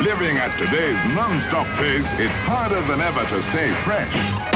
Living at today's non-stop pace, it's harder than ever to stay fresh.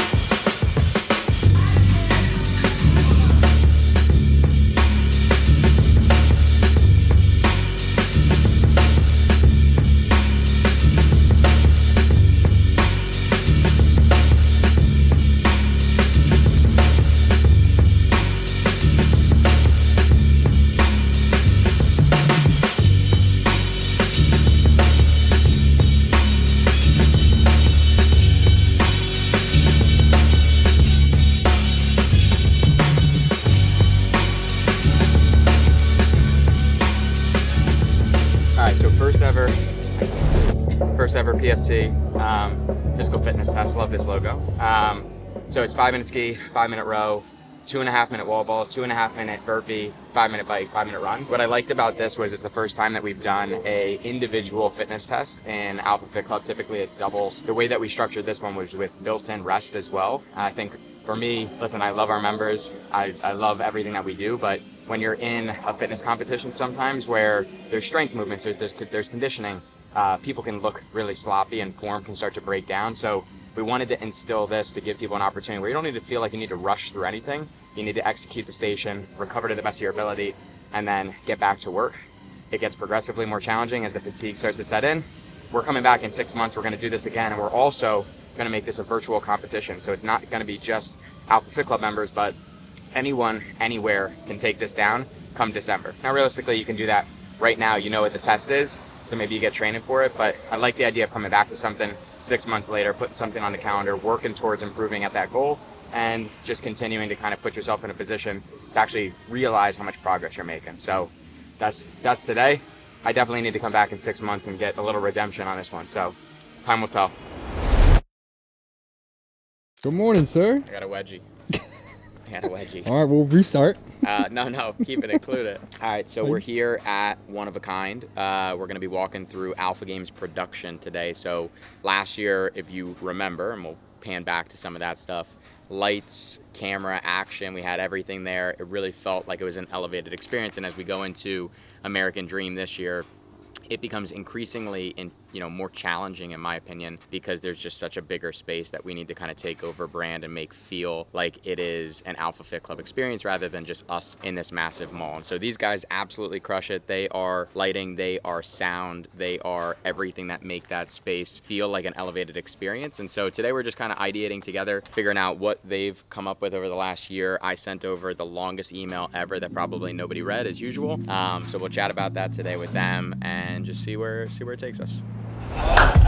First ever PFT, physical fitness test. Love this logo. So it's 5-minute ski, 5-minute row, 2.5-minute wall ball, 2.5-minute burpee, 5-minute bike, 5-minute run. What I liked about this was it's the first time that we've done a individual fitness test in Alpha Fit Club. Typically it's doubles. The way that we structured this one was with built-in rest as well. I think for me, listen, I love our members. I love everything that we do, but when you're in a fitness competition sometimes where there's strength movements, there's conditioning, people can look really sloppy and form can start to break down. So we wanted to instill this to give people an opportunity where you don't need to feel like you need to rush through anything. You need to execute the station, recover to the best of your ability, and then get back to work. It gets progressively more challenging as the fatigue starts to set in. We're coming back in 6 months. We're going to do this again, and we're also going to make this a virtual competition. So it's not going to be just Alpha Fit Club members, but anyone, anywhere can take this down come December. Now, realistically, you can do that right now. You know what the test is, so maybe you get training for it, but I like the idea of coming back to something 6 months later, putting something on the calendar, working towards improving at that goal, and just continuing to kind of put yourself in a position to actually realize how much progress you're making. So that's today. I definitely need to come back in 6 months and get a little redemption on this one, so time will tell. Good morning, sir. I got a wedgie. All right, we'll restart. No, keep it included. All right, so we're here at One of a Kind. We're going to be walking through Alpha Games production today. So last year, if you remember, and we'll pan back to some of that stuff, lights, camera, action, we had everything there. It really felt like it was an elevated experience. And as we go into American Dream this year, it becomes increasingly more challenging, in my opinion, because there's just such a bigger space that we need to kind of take over brand and make feel like it is an Alpha Fit Club experience rather than just us in this massive mall. And so these guys absolutely crush it. They are lighting, they are sound, they are everything that make that space feel like an elevated experience. And so today we're just kind of ideating together, figuring out what they've come up with over the last year. I sent over the longest email ever that probably nobody read, as usual. So we'll chat about that today with them and just see where it takes us. That's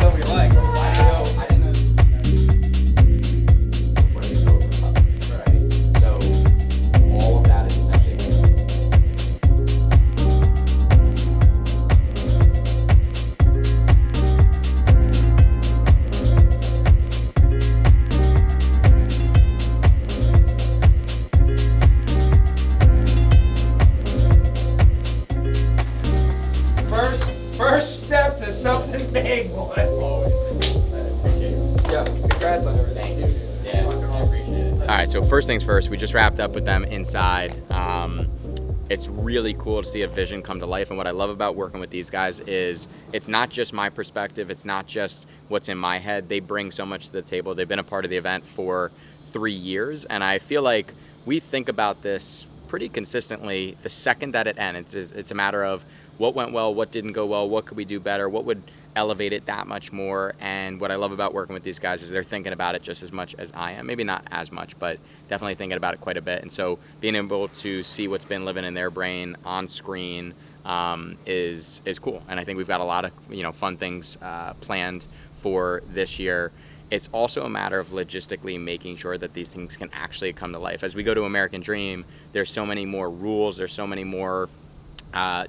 what we like. I didn't know. So all of that is essentially. First step to something big, boy. Always. Yeah, congrats on everything. Thank you. Yeah, I appreciate it. All right, so first things first, we just wrapped up with them inside. It's really cool to see a vision come to life, and what I love about working with these guys is it's not just my perspective, it's not just what's in my head. They bring so much to the table. They've been a part of the event for 3 years, and I feel like we think about this pretty consistently the second that it ends. It's a matter of what went well, what didn't go well, what could we do better, what would elevate it that much more. And what I love about working with these guys is they're thinking about it just as much as I am. Maybe not as much, but definitely thinking about it quite a bit. And so being able to see what's been living in their brain on screen is cool. And I think we've got a lot of fun things planned for this year. It's also a matter of logistically making sure that these things can actually come to life. As we go to American Dream, there's so many more rules, there's so many more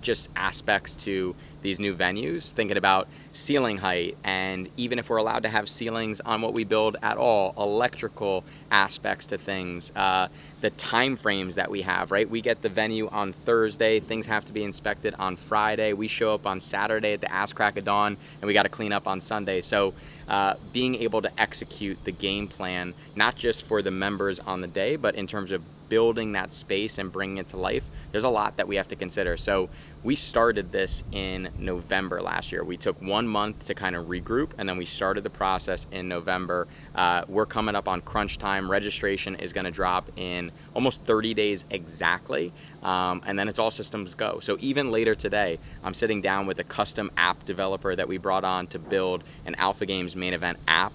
just aspects to these new venues, thinking about ceiling height, and even if we're allowed to have ceilings on what we build at all, electrical aspects to things, the time frames that we have, right? We get the venue on Thursday, things have to be inspected on Friday, we show up on Saturday at the ass crack of dawn, and we got to clean up on Sunday. So being able to execute the game plan, not just for the members on the day, but in terms of building that space and bringing it to life, there's a lot that we have to consider. So we started this in November last year. We took 1 month to kind of regroup, and then we started the process in November. We're coming up on crunch time. Registration is going to drop in almost 30 days exactly, and then it's all systems go. So even later today, I'm sitting down with a custom app developer that we brought on to build an Alpha Games main event app.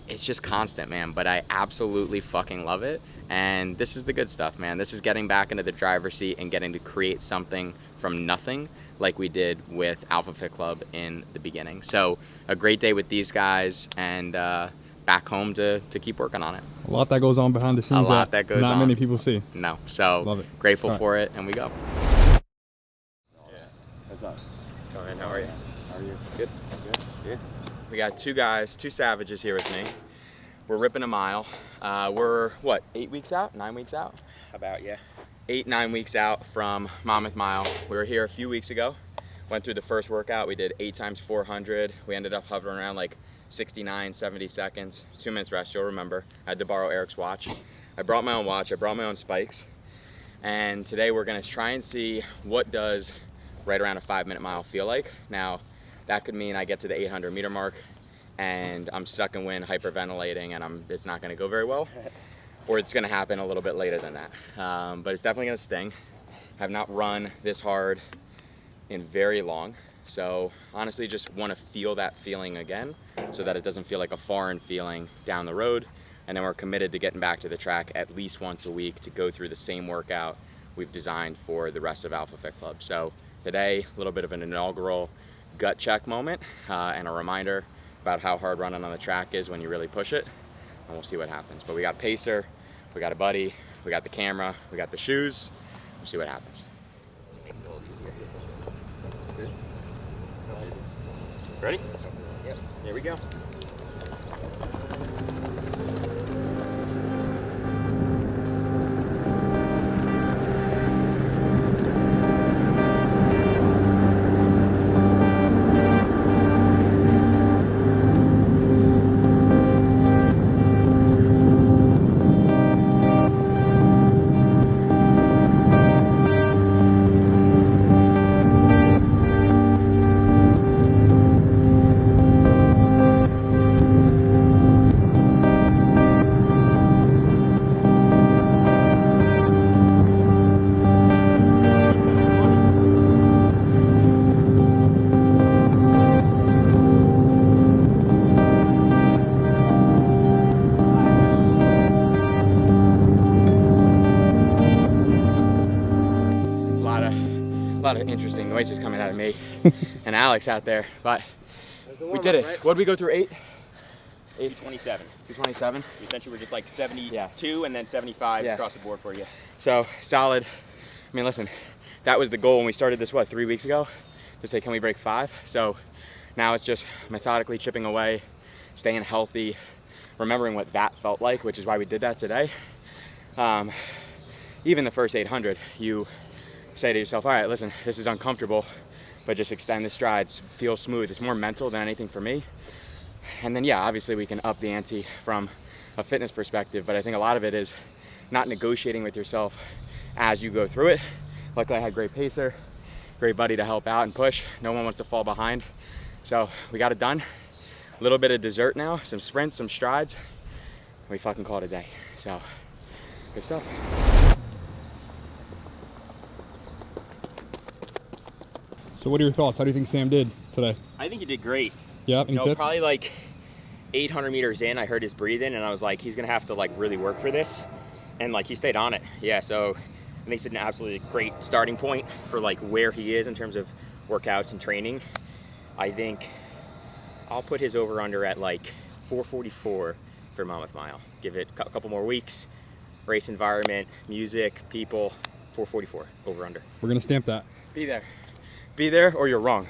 It's just constant, man, but I absolutely fucking love it. And this is the good stuff, man. This is getting back into the driver's seat and getting to create something from nothing like we did with Alpha Fit Club in the beginning. So a great day with these guys, and back home to keep working on it. A lot that goes on behind the scenes. A lot that goes on. Not many people see. No, so love it. Grateful for it, and we go. What's up? What's going on? How are you? How are you? Good. Good. Good. We got two guys, two savages here with me. We're ripping a mile. We're, what, 8 weeks out? 9 weeks out? About, yeah. 8, 9 weeks out from Monmouth Mile. We were here a few weeks ago. Went through the first workout. We did 8 times 400. We ended up hovering around like 69, 70 seconds. 2 minutes rest, you'll remember. I had to borrow Eric's watch. I brought my own watch. I brought my own spikes. And today we're gonna try and see what does right around a 5-minute mile feel like. Now, that could mean I get to the 800 meter mark and I'm stuck in wind, hyperventilating, and it's not gonna go very well. Or it's gonna happen a little bit later than that. But it's definitely gonna sting. Have not run this hard in very long. So honestly, just wanna feel that feeling again so that it doesn't feel like a foreign feeling down the road. And then we're committed to getting back to the track at least once a week to go through the same workout we've designed for the rest of Alpha Fit Club. So today, a little bit of an inaugural gut check moment and a reminder about how hard running on the track is when you really push it, and we'll see what happens. But we got a pacer, we got a buddy, we got the camera, we got the shoes. We'll see what happens. Makes it a little easier. Good. Ready? Yep. Here we go. A lot of interesting noises coming out of me and Alex out there, but we did it. Right? What did we go through? 8? 227. 227. We essentially were just like 72 and then 75 across the board for you. So solid. I mean, listen, that was the goal when we started this, what, 3 weeks ago? To say, can we break 5? So now it's just methodically chipping away, staying healthy, remembering what that felt like, which is why we did that today. Even the first 800, you say to yourself, all right, listen, this is uncomfortable, but just extend the strides, feel smooth. It's more mental than anything for me. And then, yeah, obviously we can up the ante from a fitness perspective, but I think a lot of it is not negotiating with yourself as you go through it. Luckily I had great pacer, great buddy to help out and push. No one wants to fall behind. So we got it done. A little bit of dessert now, some sprints, some strides. We fucking call it a day. So, good stuff. So what are your thoughts? How do you think Sam did today? I think he did great. Yeah, any tips? Probably like 800 meters in, I heard his breathing, and I was like, he's gonna have to like really work for this, and like he stayed on it. Yeah, so I think it's an absolutely great starting point for like where he is in terms of workouts and training. I think I'll put his over/under at like 444 for Monmouth Mile. Give it a couple more weeks, race environment, music, people. 444 over/under. We're gonna stamp that. Be there. Be there or you're wrong.